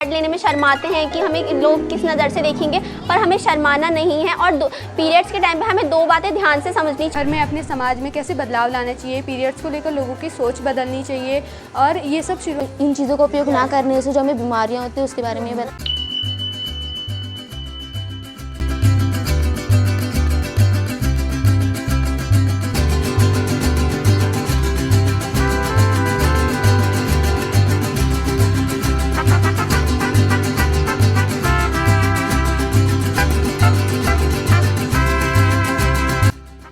लेने में शर्माते हैं कि हमें लोग किस नज़र से देखेंगे, पर हमें शर्माना नहीं है। और पीरियड्स के टाइम पे हमें दो बातें ध्यान से समझनी चाहिए। और में अपने समाज में कैसे बदलाव लाना चाहिए, पीरियड्स को लेकर लोगों की सोच बदलनी चाहिए और ये सब शुरू। इन चीज़ों का उपयोग ना करने से जो हमें बीमारियाँ होती हैं उसके बारे में बता।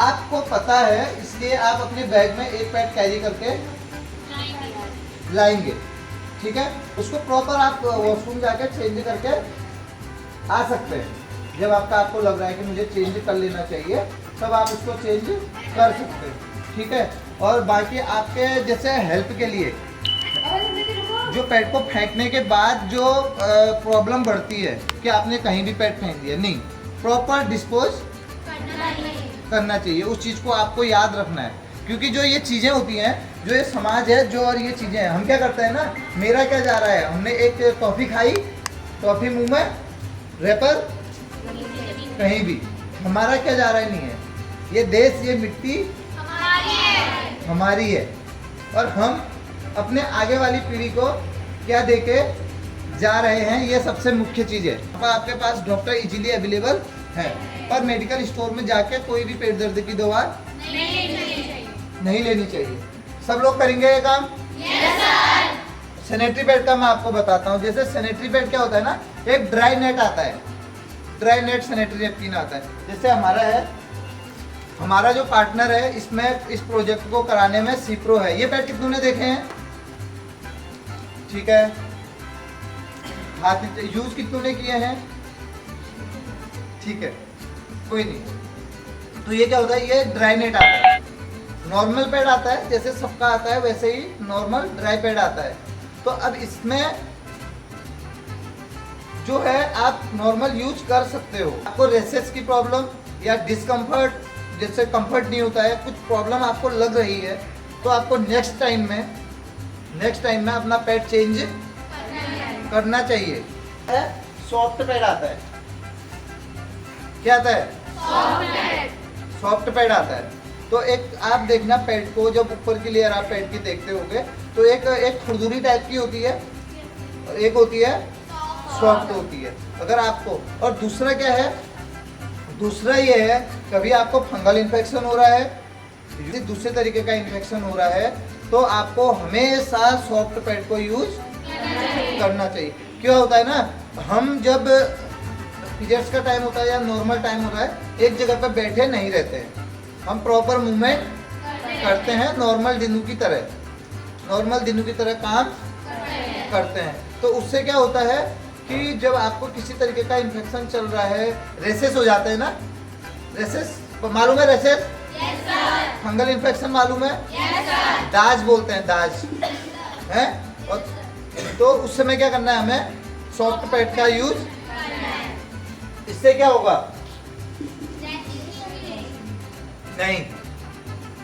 आपको पता है इसलिए आप अपने बैग में एक पैड कैरी करके लाएंगे, ठीक है। उसको प्रॉपर आप वॉशरूम जाके चेंज करके आ सकते हैं। जब आपको लग रहा है कि मुझे चेंज कर लेना चाहिए तब आप उसको चेंज कर सकते हैं, ठीक है। और बाकी आपके जैसे हेल्प के लिए जो पैड को फेंकने के बाद जो प्रॉब्लम बढ़ती है कि आपने कहीं भी पैड फेंक दिया, नहीं, प्रॉपर डिस्पोज करना चाहिए। उस चीज़ को आपको याद रखना है, क्योंकि जो ये चीज़ें होती हैं, जो ये समाज है, जो और ये चीज़ें हैं, हम क्या करते हैं ना, मेरा क्या जा रहा है, हमने एक टॉफ़ी खाई, टॉफ़ी मुंह में, रैपर कहीं भी, हमारा क्या जा रहा है, नहीं है। ये देश, ये मिट्टी हमारी है और हम अपने आगे वाली पीढ़ी को क्या देके जा रहे हैं, ये सबसे मुख्य चीज़ है। आपके पास डॉक्टर इजीली अवेलेबल है, पर मेडिकल स्टोर में जाके कोई भी पेट दर्द की दवा नहीं लेनी चाहिए। सब लोग करेंगे ये काम? Yes sir. सैनिटरी पैड का मैं आपको बताता हूँ। जैसे सैनिटरी पैड क्या होता है ना, एक ड्राई नेट आता है, ड्राई नेट सैनिटरी नैपकिन आता है। जैसे हमारा है, हमारा जो पार्टनर है इसमें, इस प्रोजेक्ट को कराने में सीप्रो है। ये पैड कितनों ने देखे हैं? ठीक है, हाथ यूज कितनों ने किए हैं? ठीक है, कोई नहीं। तो ये क्या होता है, ये ड्राई नेट आता है। नॉर्मल पैड आता है, जैसे सबका आता है वैसे ही नॉर्मल ड्राई पैड आता है। तो अब इसमें जो है आप नॉर्मल यूज कर सकते हो। आपको रेसेस की प्रॉब्लम या डिस्कम्फर्ट, जैसे कंफर्ट नहीं होता है, कुछ प्रॉब्लम आपको लग रही है, तो आपको नेक्स्ट टाइम में अपना पैड चेंज करना चाहिए। सॉफ्ट पैड आता है। क्या आता है? सॉफ्ट पैड आता है। तो एक आप देखना पैड को, जब ऊपर की लेयर आप पैड की देखते होगे तो एक खुरदुरी टाइप की होती है और एक होती है सॉफ्ट होती है। अगर आपको, और दूसरा क्या है, दूसरा ये है, कभी आपको फंगल इन्फेक्शन हो रहा है, यदि दूसरे तरीके का इन्फेक्शन हो रहा है, तो आपको हमेशा सॉफ्ट पैड को यूज करना चाहिए। क्या होता है ना, हम जब पीरियड्स का टाइम होता है या नॉर्मल टाइम होता है, एक जगह पर बैठे नहीं रहते हैं, हम प्रॉपर मूवमेंट करते हैं, नॉर्मल दिनों की तरह काम करते हैं। तो उससे क्या होता है कि जब आपको किसी तरीके का इन्फेक्शन चल रहा है, रेसेस हो जाते हैं ना, रेसेस मालूम है? रेसेस, फंगल इन्फेक्शन मालूम है? दाज बोलते हैं, दाज है। और तो उस समय क्या करना है, हमें सॉफ्ट पैड का यूज। इससे क्या होगा? नहीं,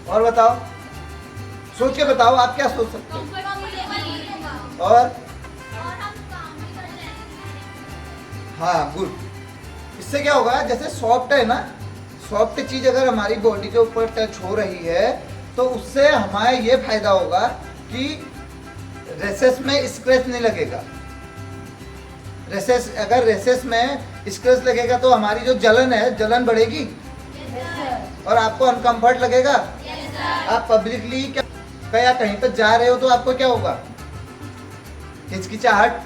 और बताओ, सोच के बताओ, आप क्या सोच सकते हो? और हाँ, गुड। इससे क्या होगा, जैसे सॉफ्ट है ना, सॉफ्ट चीज अगर हमारी बॉडी के ऊपर टच हो रही है तो उससे हमारा ये फायदा होगा कि रेसेस में स्क्रैच नहीं लगेगा। रेसेस, अगर रेसेस में स्क्रैच लगेगा तो हमारी जो जलन है, जलन बढ़ेगी और आपको अनकंफर्ट लगेगा। आप पब्लिकली क्या कहीं पर जा रहे हो तो आपको क्या होगा? हिचकिचाहट,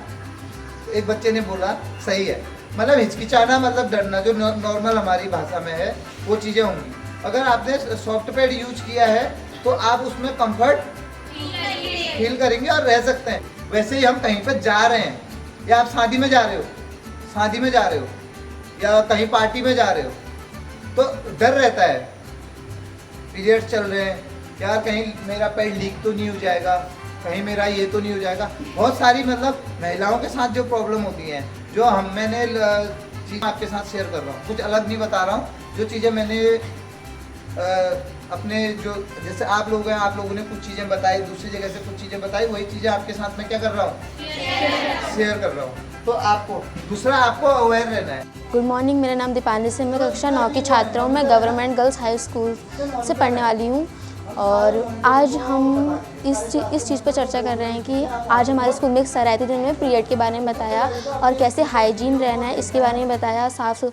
एक बच्चे ने बोला, सही है, मतलब हिचकिचाना मतलब डरना, जो नॉर्मल हमारी भाषा में है, वो चीज़ें होंगी। अगर आपने सॉफ्ट पैड यूज किया है तो आप उसमें कंफर्ट फील करेंगे और रह सकते हैं। वैसे ही हम कहीं पर जा रहे हैं, या आप शादी में जा रहे हो या कहीं पार्टी में जा रहे हो, तो डर रहता है, पीरियड चल रहे हैं, यार कहीं मेरा पैड लीक तो नहीं हो जाएगा, कहीं मेरा ये तो नहीं हो जाएगा। बहुत सारी मतलब महिलाओं के साथ जो प्रॉब्लम होती हैं, जो मैंने चीज़ आपके साथ शेयर कर रहा हूँ, कुछ अलग नहीं बता रहा हूँ, जो चीज़ें मैंने अपने जो जैसे आप लोग हैं, आप लोगों ने कुछ चीज़ें बताई, दूसरी जगह से कुछ चीज़ें बताई, वही चीज़ें आपके साथ में क्या कर रहा हूँ, शेयर कर रहा हूँ। तो आपको दूसरा आपको अवेयर रहना है। गुड मॉर्निंग, मेरा नाम दीपांजलि सिंह, मैं कक्षा 9 की छात्रा हूँ। मैं गवर्नमेंट गर्ल्स हाई स्कूल से पढ़ने वाली हूँ और आज हम इस चीज़ पर चर्चा कर रहे हैं कि आज हमारे स्कूल में एक सर आए थे जिन्होंने पीरियड के बारे में बताया और कैसे हाइजीन रहना है इसके बारे में बताया, साफ़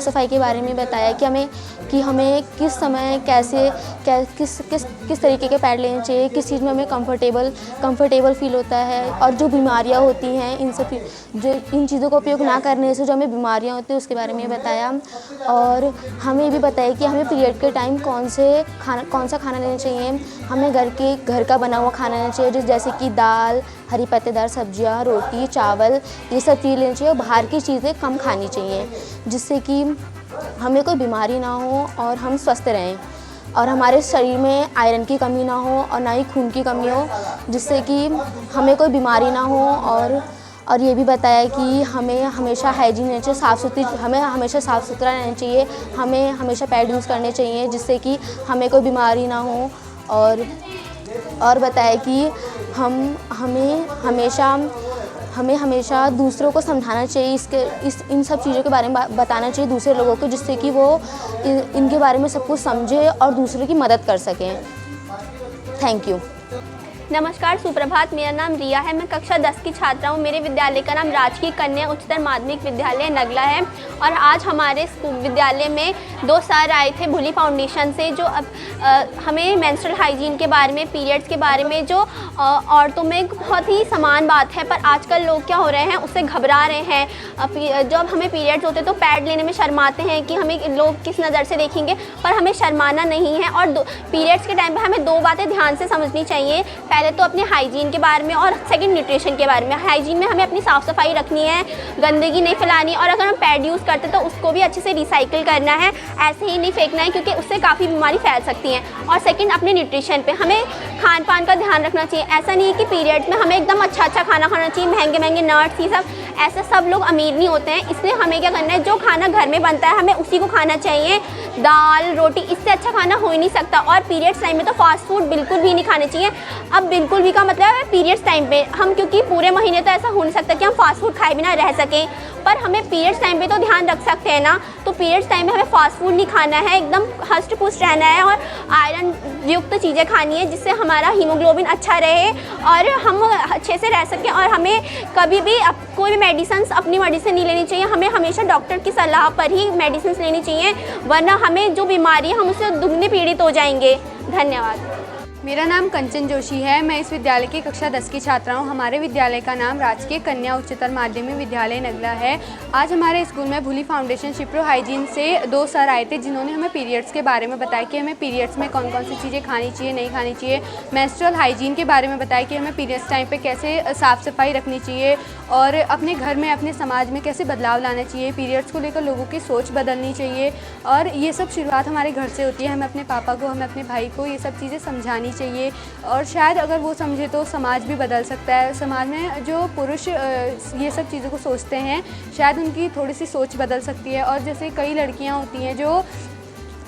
सफाई के बारे में बताया कि हमें किस समय कैसे किस तरीके के पैड लेने चाहिए, किस चीज़ में हमें कंफर्टेबल फील होता है और जो बीमारियां होती हैं इन चीज़ों का उपयोग ना करने से जो हमें बीमारियां होती हैं उसके बारे में बताया। और हमें भी बताया कि हमें पीरियड के टाइम कौन सा खाना लेना चाहिए। हमें घर का बना हुआ खाना लेना चाहिए, जैसे कि दाल, हरी पत्तेदार सब्जियां, रोटी, चावल, ये सब चीज़ लेनी चाहिए और बाहर की चीज़ें कम खानी चाहिए जिससे कि हमें कोई बीमारी ना हो और हम स्वस्थ रहें और हमारे शरीर में आयरन की कमी ना हो और ना ही खून की कमी हो जिससे कि हमें कोई बीमारी ना हो। और ये भी बताया कि हमें हमेशा हाइजीन रहना चाहिए, हमें हमेशा साफ़ सुथरा रहना चाहिए, हमें हमेशा पैड यूज़ करने चाहिए जिससे कि हमें कोई बीमारी ना हो। और बताया कि हमें हमेशा दूसरों को समझाना चाहिए, इन सब चीज़ों के बारे में बताना चाहिए दूसरे लोगों को जिससे कि वो इनके बारे में सब कुछ समझे और दूसरों की मदद कर सकें। Thank you. नमस्कार, सुप्रभात। मेरा नाम रिया है, मैं कक्षा 10 की छात्रा हूँ। मेरे विद्यालय का नाम राजकीय कन्या उच्चतर माध्यमिक विद्यालय नगला है और आज हमारे स्कूल विद्यालय में 2 सर आए थे भूली फाउंडेशन से जो हमें मेंस्ट्रुअल हाइजीन के बारे में, पीरियड्स के बारे में जो औरतों में एक बहुत ही समान बात है पर आजकल लोग क्या हो रहे हैं उससे घबरा रहे हैं। जब हमें पीरियड्स होते तो पैड लेने में शर्माते हैं कि हमें लोग किस नज़र से देखेंगे, पर हमें शर्माना नहीं है और पीरियड्स के टाइम पर हमें 2 बातें ध्यान से समझनी चाहिए। पहले तो अपने हाइजीन के बारे में और सेकंड न्यूट्रिशन के बारे में। हाइजीन में हमें अपनी साफ़ सफाई रखनी है, गंदगी नहीं फैलानी और अगर हम पैड यूज़ करते तो उसको भी अच्छे से रिसाइकिल करना है, ऐसे ही नहीं फेंकना है क्योंकि उससे काफ़ी बीमारी फैल सकती हैं। और सेकंड अपने न्यूट्रिशन पे हमें खान पान का ध्यान रखना चाहिए। ऐसा नहीं है कि पीरियड्स में हमें एकदम अच्छा खाना खाना चाहिए, महंगे नट्स, ये सब, ऐसे सब लोग अमीर नहीं होते हैं। इसलिए हमें क्या करना है, जो खाना घर में बनता है हमें उसी को खाना चाहिए। दाल रोटी, इससे अच्छा खाना हो ही नहीं सकता। और पीरियड्स टाइम में तो फास्ट फूड बिल्कुल भी नहीं खाने चाहिए। अब बिल्कुल भी का मतलब है पीरियड्स टाइम पे हम, क्योंकि पूरे महीने तो ऐसा हो नहीं सकता कि हम फास्ट फूड खाए बिना रह सकें, पर हमें पीरियड्स टाइम पे तो ध्यान रख सकते हैं ना। तो पीरियड्स टाइम में हमें फास्ट फूड नहीं खाना है, एकदम हष्ट पुष्ट रहना है और आयरन युक्त चीज़ें खानी है जिससे हमारा हीमोग्लोबिन अच्छा रहे और हम अच्छे से रह सकें। और हमें कभी भी कोई भी अपनी मेडिसिन नहीं लेनी चाहिए, हमें हमेशा डॉक्टर की सलाह पर ही मेडिसिन लेनी चाहिए, वरना हमें जो बीमारी है हम उससे दुगने पीड़ित हो जाएंगे। धन्यवाद। मेरा नाम कंचन जोशी है, मैं इस विद्यालय की कक्षा 10 की छात्रा हूँ। हमारे विद्यालय का नाम राजकीय कन्या उच्चतर माध्यमिक विद्यालय नगला है। आज हमारे स्कूल में भूली फाउंडेशन शिप्रो हाइजीन से 2 सर आए थे जिन्होंने हमें पीरियड्स के बारे में बताया कि हमें पीरियड्स में कौन कौन सी चीज़ें खानी चाहिए, नहीं खानी चाहिए। मेंस्ट्रुअल हाइजीन के बारे में बताया कि हमें पीरियड्स टाइम पर कैसे साफ़ सफाई रखनी चाहिए और अपने घर में, अपने समाज में कैसे बदलाव लाना चाहिए। पीरियड्स को लेकर लोगों की सोच बदलनी चाहिए और ये सब शुरुआत हमारे घर से होती है। हमें अपने पापा को, हमें अपने भाई को ये सब चीज़ें समझानी चाहिए और शायद अगर वो समझे तो समाज भी बदल सकता है। समाज में जो पुरुष ये सब चीज़ों को सोचते हैं शायद उनकी थोड़ी सी सोच बदल सकती है। और जैसे कई लड़कियां होती हैं जो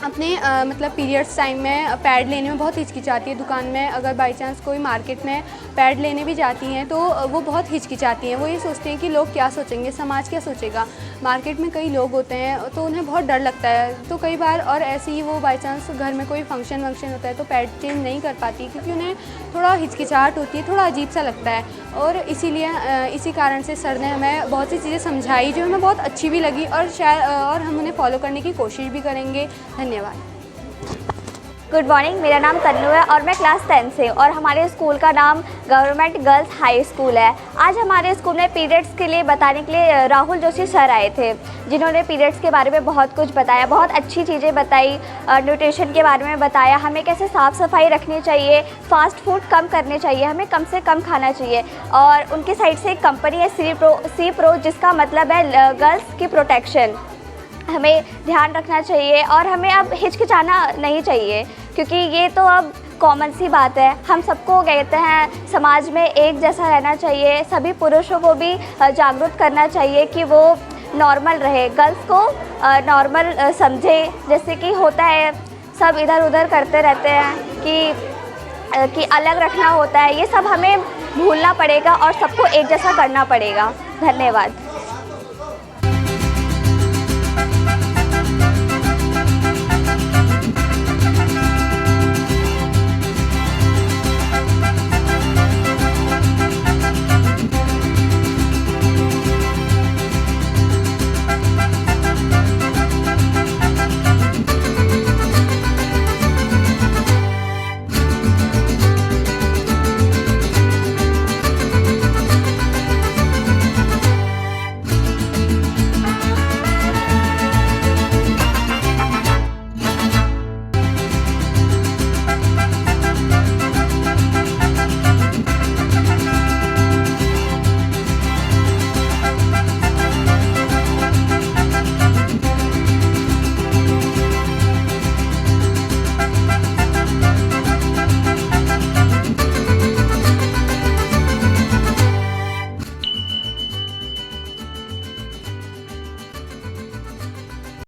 अपने मतलब पीरियड्स टाइम में पैड लेने में बहुत हिचकिचाती है। दुकान में अगर बाई चांस कोई मार्केट में पैड लेने भी जाती हैं तो वो बहुत हिचकिचाती हैं। वो ये सोचती हैं कि लोग क्या सोचेंगे, समाज क्या सोचेगा। मार्केट में कई लोग होते हैं तो उन्हें बहुत डर लगता है, तो कई बार और ऐसे ही वो बाई चांस घर में कोई फंक्शन होता है तो पैड चेंज नहीं कर पाती क्योंकि उन्हें थोड़ा हिचकिचाहट होती है, थोड़ा अजीब सा लगता है। और इसीलिए इसी कारण से सर ने हमें बहुत सी चीज़ें समझाई जो हमें बहुत अच्छी भी लगी और शायद और हम उन्हें फॉलो करने की कोशिश भी करेंगे। धन्यवाद। गुड मॉर्निंग, मेरा नाम तन्नू है और मैं क्लास 10 से और हमारे स्कूल का नाम गवर्नमेंट गर्ल्स हाई स्कूल है। आज हमारे स्कूल में पीरियड्स के लिए बताने के लिए राहुल जोशी सर आए थे जिन्होंने पीरियड्स के बारे में बहुत कुछ बताया, बहुत अच्छी चीज़ें बताई, न्यूट्रिशन के बारे में बताया, हमें कैसे साफ़ सफाई रखनी चाहिए, फास्ट फूड कम करने चाहिए, हमें कम से कम खाना चाहिए। और उनकी साइड से एक कंपनी है सी प्रो जिसका मतलब है गर्ल्स की प्रोटेक्शन। हमें ध्यान रखना चाहिए और हमें अब हिचकिचाना नहीं चाहिए क्योंकि ये तो अब कॉमन सी बात है। हम सबको कहते हैं समाज में एक जैसा रहना चाहिए, सभी पुरुषों को भी जागरूक करना चाहिए कि वो नॉर्मल रहे, गर्ल्स को नॉर्मल समझे। जैसे कि होता है सब इधर उधर करते रहते हैं कि अलग रखना होता है, ये सब हमें भूलना पड़ेगा और सबको एक जैसा करना पड़ेगा। धन्यवाद।